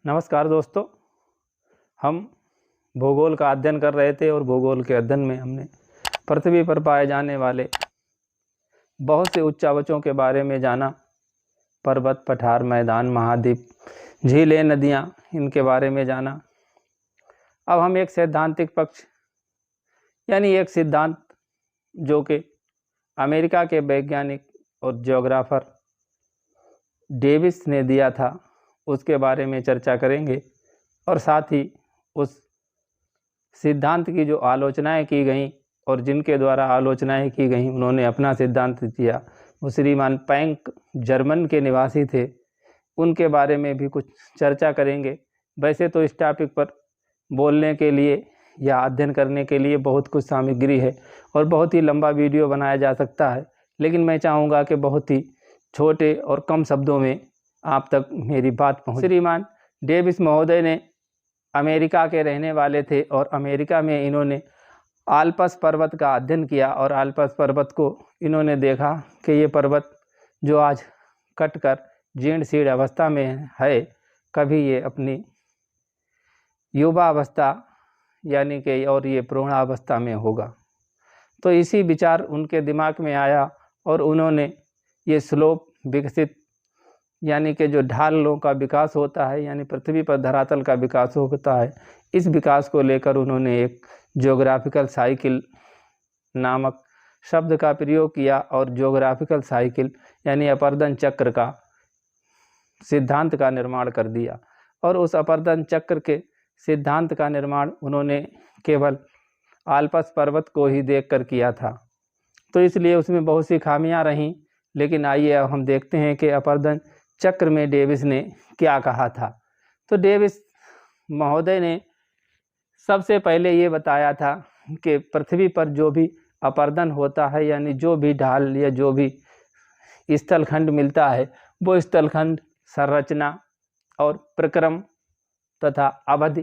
नमस्कार दोस्तों। हम भूगोल का अध्ययन कर रहे थे और भूगोल के अध्ययन में हमने पृथ्वी पर पाए जाने वाले बहुत से उच्चावचों के बारे में जाना। पर्वत, पठार, मैदान, महाद्वीप, झीलें, नदियाँ, इनके बारे में जाना। अब हम एक सैद्धांतिक पक्ष यानी एक सिद्धांत जो कि अमेरिका के वैज्ञानिक और ज्योग्राफर डेविस ने दिया था, उसके बारे में चर्चा करेंगे और साथ ही उस सिद्धांत की जो आलोचनाएं की गईं और जिनके द्वारा आलोचनाएं की गईं उन्होंने अपना सिद्धांत दिया, वो श्रीमान पैंक जर्मन के निवासी थे। उनके बारे में भी कुछ चर्चा करेंगे। वैसे तो इस टॉपिक पर बोलने के लिए या अध्ययन करने के लिए बहुत कुछ सामग्री है और बहुत ही लंबा वीडियो बनाया जा सकता है, लेकिन मैं चाहूँगा कि बहुत ही छोटे और कम शब्दों में आप तक मेरी बात पहुँचे। श्रीमान डेविस महोदय ने अमेरिका के रहने वाले थे और अमेरिका में इन्होंने आल्प्स पर्वत का अध्ययन किया और आल्प्स पर्वत को इन्होंने देखा कि ये पर्वत जो आज कटकर जीर्ण शीर्ण अवस्था में है, कभी ये अपनी युवा अवस्था यानी कि और ये प्रौढ़ावस्था में होगा। तो इसी विचार उनके दिमाग में आया और उन्होंने ये स्लोप विकसित यानी कि जो ढालों का विकास होता है यानी पृथ्वी पर धरातल का विकास होता है, इस विकास को लेकर उन्होंने एक ज्योग्राफिकल साइकिल नामक शब्द का प्रयोग किया और ज्योग्राफिकल साइकिल यानी अपर्दन चक्र का सिद्धांत का निर्माण कर दिया। और उस अपर्दन चक्र के सिद्धांत का निर्माण उन्होंने केवल आल्प्स पर्वत को ही देखकर किया था, तो इसलिए उसमें बहुत सी खामियां रहीं। लेकिन आइए अब हम देखते हैं कि अपर्दन चक्र में डेविस ने क्या कहा था। तो डेविस महोदय ने सबसे पहले ये बताया था कि पृथ्वी पर जो भी अपर्दन होता है यानी जो भी ढाल या जो भी स्थलखंड मिलता है, वो स्थलखंड संरचना और प्रक्रम तथा अवधि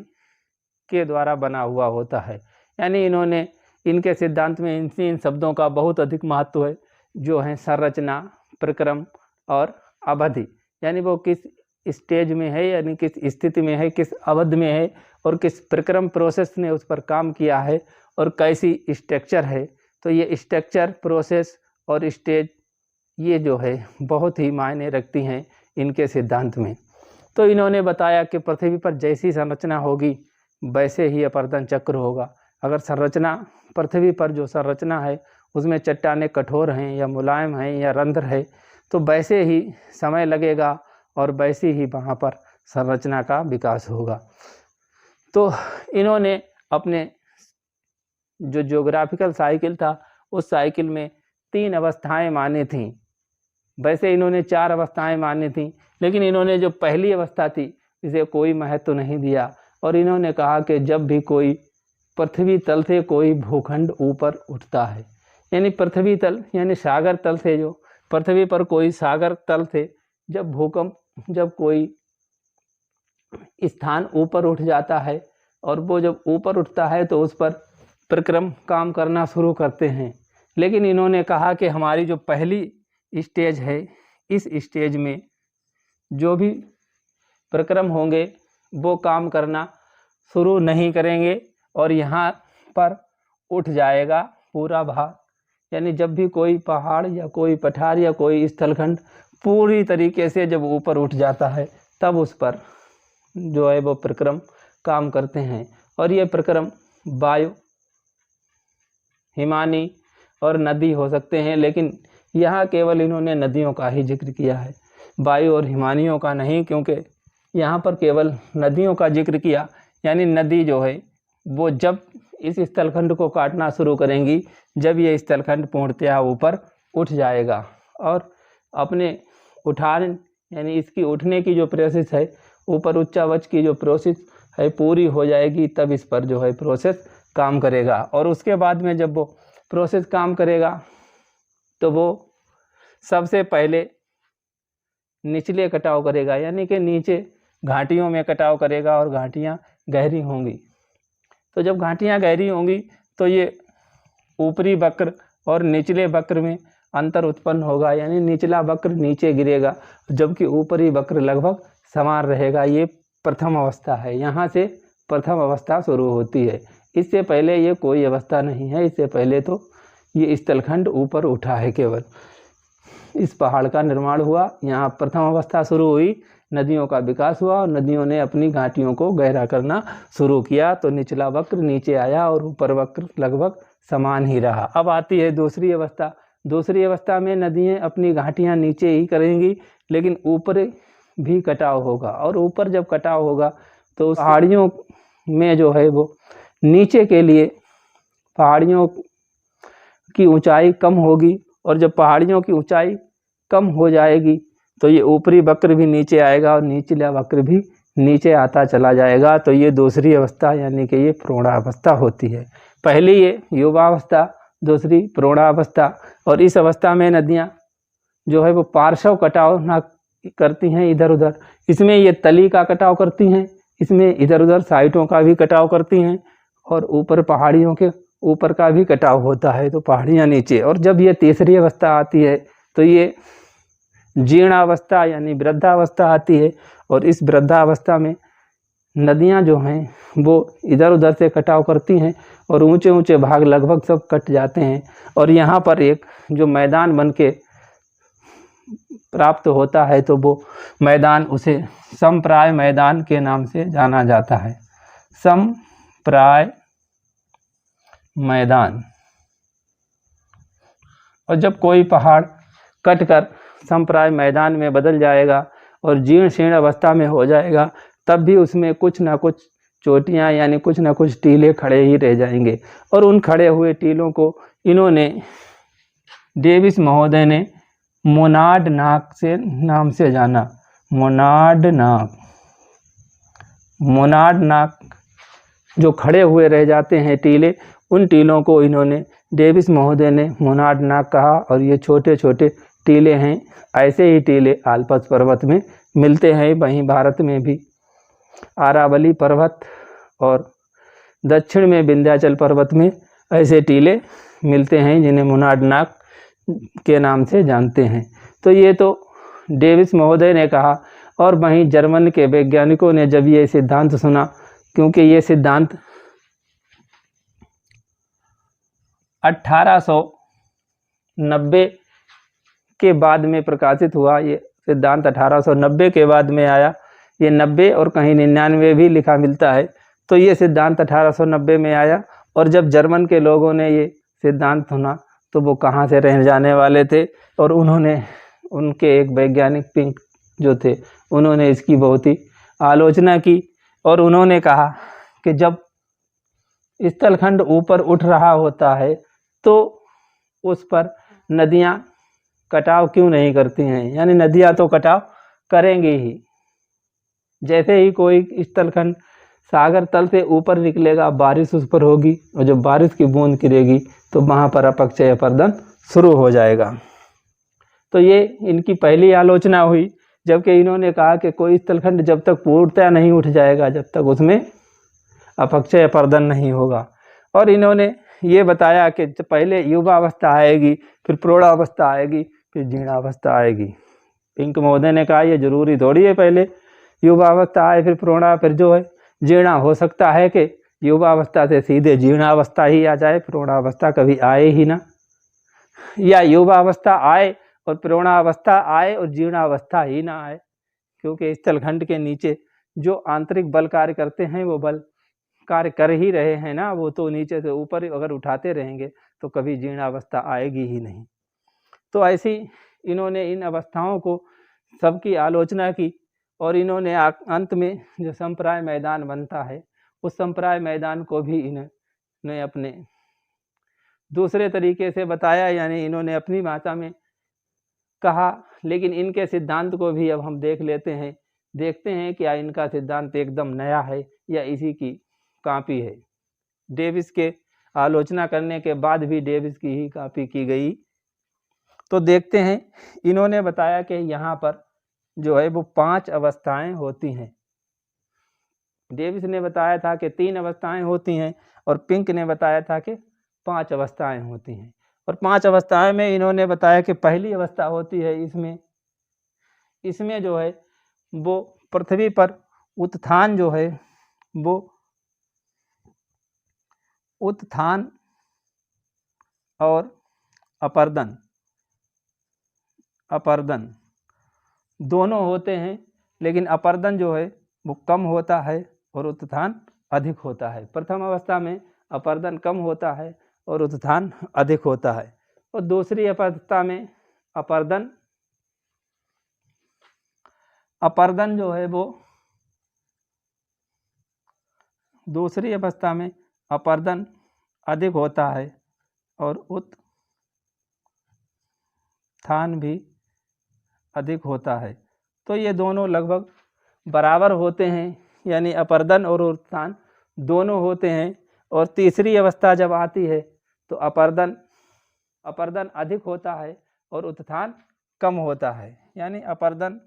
के द्वारा बना हुआ होता है। यानी इन्होंने इनके सिद्धांत में इन शब्दों का बहुत अधिक महत्व है, जो है संरचना, प्रक्रम और अवधि। यानी वो किस स्टेज में है यानी किस स्थिति में है, किस अवधि में है और किस प्रक्रम प्रोसेस ने उस पर काम किया है और कैसी स्ट्रक्चर है। तो ये स्ट्रक्चर, प्रोसेस और स्टेज ये जो है बहुत ही मायने रखती हैं इनके सिद्धांत में। तो इन्होंने बताया कि पृथ्वी पर जैसी संरचना होगी वैसे ही अपर्दन चक्र होगा। अगर संरचना, पृथ्वी पर जो संरचना है उसमें चट्टानें कठोर हैं या मुलायम हैं या रंध्र है, तो वैसे ही समय लगेगा और वैसे ही वहाँ पर संरचना का विकास होगा। तो इन्होंने अपने जो ज्योग्राफिकल साइकिल था उस साइकिल में 3 अवस्थाएं मानी थीं। वैसे इन्होंने 4 अवस्थाएं मानी थीं, लेकिन इन्होंने जो पहली अवस्था थी इसे कोई महत्व नहीं दिया और इन्होंने कहा कि जब भी कोई पृथ्वी तल से कोई भूखंड ऊपर उठता है, यानी पृथ्वी तल यानी सागर तल से, जो पृथ्वी पर कोई सागर तल से जब भूकंप, जब कोई स्थान ऊपर उठ जाता है और वो जब ऊपर उठता है तो उस पर प्रक्रम काम करना शुरू करते हैं। लेकिन इन्होंने कहा कि हमारी जो पहली स्टेज है, इस स्टेज में जो भी प्रक्रम होंगे वो काम करना शुरू नहीं करेंगे और यहाँ पर उठ जाएगा पूरा भाग। यानी जब भी कोई पहाड़ या कोई पठार या कोई स्थलखंड पूरी तरीके से जब ऊपर उठ जाता है तब उस पर जो है वो प्रक्रम काम करते हैं। और ये प्रक्रम वायु, हिमानी और नदी हो सकते हैं, लेकिन यहाँ केवल इन्होंने नदियों का ही जिक्र किया है, वायु और हिमानियों का नहीं, क्योंकि यहाँ पर केवल नदियों का जिक्र किया। यानी नदी जो है वो जब इस स्थलखंड को काटना शुरू करेंगी, जब ये स्थलखंड पूर्णतया ऊपर उठ जाएगा और अपने उठान यानी इसकी उठने की जो प्रोसेस है, ऊपर उच्चावच की जो प्रोसेस है पूरी हो जाएगी, तब इस पर जो है प्रोसेस काम करेगा। और उसके बाद में जब वो प्रोसेस काम करेगा तो वो सबसे पहले निचले कटाव करेगा, यानी कि नीचे घाटियों में कटाव करेगा और घाटियाँ गहरी होंगी। तो जब घाटियाँ गहरी होंगी तो ये ऊपरी वक्र और निचले वक्र में अंतर उत्पन्न होगा, यानी निचला वक्र नीचे गिरेगा जबकि ऊपरी वक्र लगभग समान रहेगा। ये प्रथम अवस्था है, यहाँ से प्रथम अवस्था शुरू होती है। इससे पहले ये कोई अवस्था नहीं है। इससे पहले तो ये स्थलखंड ऊपर उठा है, केवल इस पहाड़ का निर्माण हुआ, यहाँ प्रथम अवस्था शुरू हुई, नदियों का विकास हुआ और नदियों ने अपनी घाटियों को गहरा करना शुरू किया, तो निचला वक्र नीचे आया और ऊपर वक्र लगभग समान ही रहा। अब आती है दूसरी अवस्था। दूसरी अवस्था में नदियाँ अपनी घाटियाँ नीचे ही करेंगी, लेकिन ऊपर भी कटाव होगा, और ऊपर जब कटाव होगा तो पहाड़ियों में जो है वो नीचे के लिए पहाड़ियों की ऊंचाई कम होगी, और जब पहाड़ियों की ऊंचाई कम हो जाएगी तो ये ऊपरी वक्र भी नीचे आएगा और निचला वक्र भी नीचे आता चला जाएगा। तो ये दूसरी अवस्था यानी कि ये प्रौढ़ावस्था होती है। पहली ये युवावस्था, दूसरी प्रौढ़ावस्था। और इस अवस्था में नदियाँ जो है वो पार्श्व कटाव ना करती हैं इधर उधर। इसमें ये तली का कटाव करती हैं, इसमें इधर उधर साइटों का भी कटाव करती हैं, और ऊपर पहाड़ियों के ऊपर का भी कटाव होता है, तो पहाड़ियाँ नीचे। और जब ये तीसरी अवस्था आती है तो ये जीर्णावस्था यानी वृद्धावस्था आती है, और इस वृद्धावस्था में नदियाँ जो हैं वो इधर उधर से कटाव करती हैं और ऊंचे ऊंचे भाग लगभग सब कट जाते हैं, और यहाँ पर एक जो मैदान बन के प्राप्त होता है तो वो मैदान उसे समप्राय मैदान के नाम से जाना जाता है। समप्राय मैदान। और जब कोई पहाड़ कटकर समप्राय मैदान में बदल जाएगा और जीर्ण शीर्ण अवस्था में हो जाएगा, तब भी उसमें कुछ ना कुछ चोटियाँ यानी कुछ ना कुछ टीले खड़े ही रह जाएंगे। और उन खड़े हुए टीलों को इन्होंने डेविस महोदय ने मोनाड नाक से नाम से जाना। मोनाड नाक। मोनाड नाक जो खड़े हुए रह जाते हैं टीले, उन टीलों को इन्होंने डेविस महोदय ने मोनाड नाक कहा। और ये छोटे छोटे टीले हैं। ऐसे ही टीले आल्प्स पर्वत में मिलते हैं। वहीं भारत में भी आरावली पर्वत और दक्षिण में विंध्याचल पर्वत में ऐसे टीले मिलते हैं जिन्हें मोनाड नाक के नाम से जानते हैं। तो ये तो डेविस महोदय ने कहा। और वहीं जर्मन के वैज्ञानिकों ने जब ये सिद्धांत सुना, क्योंकि ये सिद्धांत 1890 के बाद में प्रकाशित हुआ। ये सिद्धांत 1890 के बाद में आया। ये 90 और कहीं 99 भी लिखा मिलता है। तो ये सिद्धांत 1890 में आया। और जब जर्मन के लोगों ने ये सिद्धांत सुना तो वो कहाँ से रह जाने वाले थे, और उन्होंने उनके एक वैज्ञानिक पिंक जो थे उन्होंने इसकी बहुत ही आलोचना की। और उन्होंने कहा कि जब स्थलखंड ऊपर उठ रहा होता है तो उस पर नदियाँ कटाव क्यों नहीं करती हैं, यानी नदियाँ तो कटाव करेंगी ही। जैसे ही कोई स्थलखंड सागर तल से ऊपर निकलेगा, बारिश उस पर होगी, और जब बारिश की बूंद गिरेगी तो वहाँ पर अपक्षय अपर्दन शुरू हो जाएगा। तो ये इनकी पहली आलोचना हुई। जबकि इन्होंने कहा कि कोई स्थलखंड जब तक पूर्णतया नहीं उठ जाएगा जब तक उसमें अपक्षय अपर्दन नहीं होगा। और इन्होंने ये बताया कि पहले युवावस्था आएगी, फिर प्रौढ़ावस्था आएगी, फिर जीर्णावस्था आएगी। पिंक महोदय ने कहा ये जरूरी थोड़ी है पहले युवावस्था आए फिर प्रौढ़ा, फिर जो है जीर्णा। हो सकता है कि युवावस्था से सीधे जीर्णावस्था ही आ जाए, प्रौढ़ावस्था कभी आए ही ना, या युवावस्था आए और प्रौढ़ावस्था आए और जीर्णावस्था ही ना आए। क्योंकि स्थलखंड के नीचे जो आंतरिक बल कार्य करते हैं वो बल कार्य कर ही रहे हैं ना, वो तो नीचे से ऊपर अगर उठाते रहेंगे तो कभी जीर्णावस्था आएगी ही नहीं। तो ऐसी इन्होंने इन अवस्थाओं को सबकी आलोचना की। और इन्होंने अंत में जो संप्राय मैदान बनता है उस संप्राय मैदान को भी इन्होंने अपने दूसरे तरीके से बताया, यानी इन्होंने अपनी भाषा में कहा। लेकिन इनके सिद्धांत को भी अब हम देख लेते हैं, देखते हैं क्या इनका सिद्धांत एकदम नया है या इसी की कॉपी है। डेविस के आलोचना करने के बाद भी डेविस की ही कॉपी की गई। तो देखते हैं, इन्होंने बताया कि यहाँ पर जो है वो 5 अवस्थाएं होती हैं। डेविस ने बताया था कि 3 अवस्थाएं होती हैं, और पिंक ने बताया था कि 5 अवस्थाएं होती हैं। और 5 अवस्थाएं में इन्होंने बताया कि पहली अवस्था होती है इसमें जो है वो पृथ्वी पर उत्थान जो है वो उत्थान और अपर्दन दोनों होते हैं, लेकिन अपर्दन जो है वो कम होता है और उत्थान अधिक होता है। प्रथम अवस्था में अपर्दन कम होता है और उत्थान अधिक होता है, और दूसरी अवस्था में अपर्दन जो है वो दूसरी अवस्था में अपर्दन अधिक होता है और उत्थान भी अधिक होता है। तो ये दोनों लगभग बराबर होते हैं, यानी अपर्दन और उत्थान दोनों होते हैं। और तीसरी अवस्था जब आती है तो अपर्दन अधिक होता है और उत्थान कम होता है, यानी अपर्दन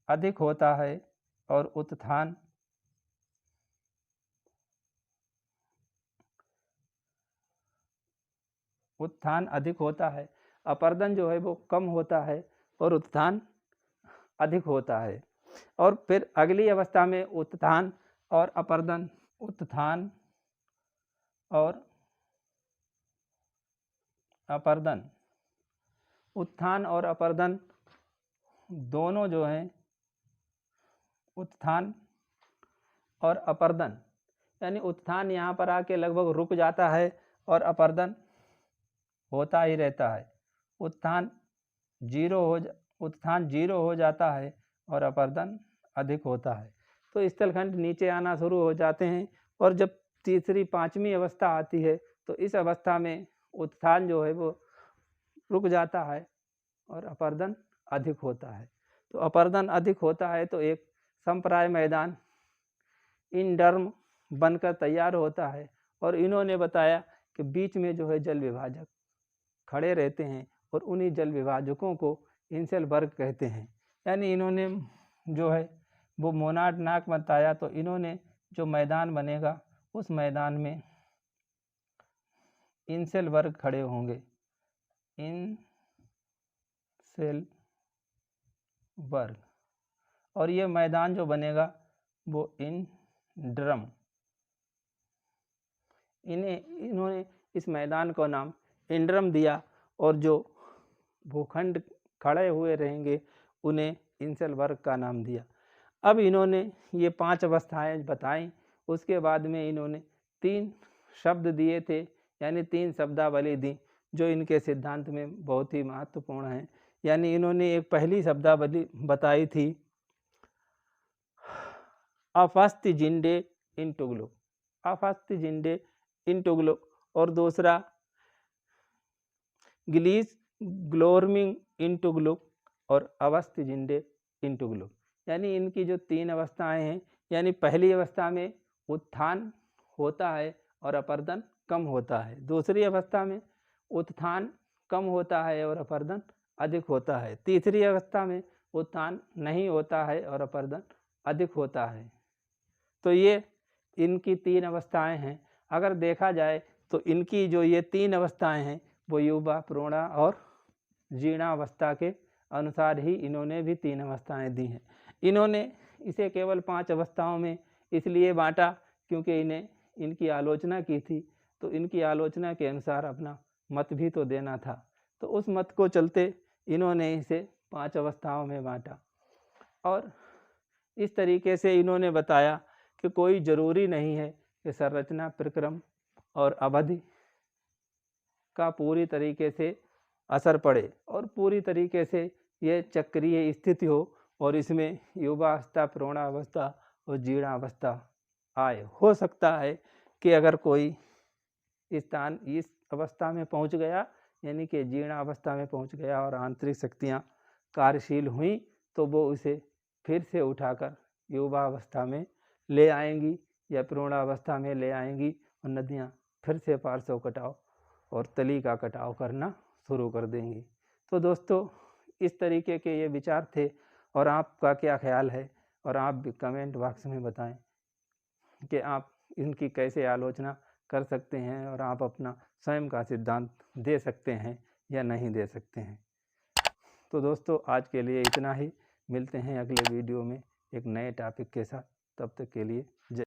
अधिक होता है और उत्थान अधिक होता है। अपर्दन जो है वो कम होता है और उत्थान अधिक होता है। और फिर अगली अवस्था में उत्थान और अपर्दन दोनों जो हैं, उत्थान और अपर्दन, यानी उत्थान यहाँ पर आके लगभग रुक जाता है और अपर्दन होता ही रहता है। उत्थान जीरो हो जाता है और अपर्दन अधिक होता है। तो स्थलखंड नीचे आना शुरू हो जाते हैं, और जब तीसरी पांचवी अवस्था आती है तो इस अवस्था में उत्थान जो है वो रुक जाता है और अपर्दन अधिक होता है। तो अपर्दन अधिक होता है तो एक संप्राय मैदान इंडर्म बनकर तैयार होता है, और इन्होंने बताया कि बीच में जो है जल विभाजक खड़े रहते हैं, और उन्हीं जल विभाजकों को इंसेलबर्ग कहते हैं। यानी इन्होंने जो है वो मोनाड नाक बताया, तो इन्होंने जो मैदान बनेगा उस मैदान में इंसेलबर्ग खड़े होंगे, इंसेलबर्ग। और ये मैदान जो बनेगा वो इंड्रम, इन्होंने इस मैदान को नाम इंड्रम दिया, और जो भूखंड खड़े हुए रहेंगे उन्हें इंसेलबर्ग का नाम दिया। अब इन्होंने ये 5 अवस्थाएं बताई, उसके बाद में इन्होंने 3 शब्द दिए थे, यानी 3 शब्दावली दी, जो इनके सिद्धांत में बहुत ही महत्वपूर्ण है। यानी इन्होंने एक पहली शब्दावली बताई थी अफस्ति जिंडे इंटुगलो, और दूसरा गिलीस ग्लोर्मिंग इंटुगलुक और अवस्थि जिंडे इंटुगलुक। यानी इनकी जो 3 अवस्थाएं हैं, यानी पहली अवस्था में उत्थान होता है और अपर्दन कम होता है, दूसरी अवस्था में उत्थान कम होता है और अपर्दन अधिक होता है, तीसरी अवस्था में उत्थान नहीं होता है और अपर्दन अधिक होता है। तो ये इनकी 3 अवस्थाएं हैं। अगर देखा जाए तो इनकी जो ये 3 अवस्थाएं हैं वो युवा, प्रौढ़ा और जीर्णावस्था के अनुसार ही इन्होंने भी 3 अवस्थाएं दी हैं। इन्होंने इसे केवल 5 अवस्थाओं में इसलिए बांटा क्योंकि इनकी आलोचना की थी, तो इनकी आलोचना के अनुसार अपना मत भी तो देना था, तो उस मत को चलते इन्होंने इसे 5 अवस्थाओं में बांटा। और इस तरीके से इन्होंने बताया कि कोई ज़रूरी नहीं है कि संरचना, प्रक्रम और अवधि का पूरी तरीके से असर पड़े और पूरी तरीके से ये चक्रीय स्थिति हो और इसमें युवावस्था, प्रौढ़ावस्था और जीर्णावस्था आए। हो सकता है कि अगर कोई स्थान इस अवस्था में पहुंच गया, यानी कि जीर्णावस्था में पहुंच गया और आंतरिक शक्तियां कार्यशील हुई, तो वो उसे फिर से उठाकर युवावस्था में ले आएंगी या प्रौढ़ावस्था में ले आएंगी, और नदियाँ फिर से पार्श्व कटाव और तली का कटाव करना शुरू कर देंगी। तो दोस्तों, इस तरीके के ये विचार थे, और आपका क्या ख्याल है, और आप भी कमेंट बॉक्स में बताएं कि आप इनकी कैसे आलोचना कर सकते हैं और आप अपना स्वयं का सिद्धांत दे सकते हैं या नहीं दे सकते हैं। तो दोस्तों आज के लिए इतना ही, मिलते हैं अगले वीडियो में एक नए टॉपिक के साथ। तब तक के लिए जय।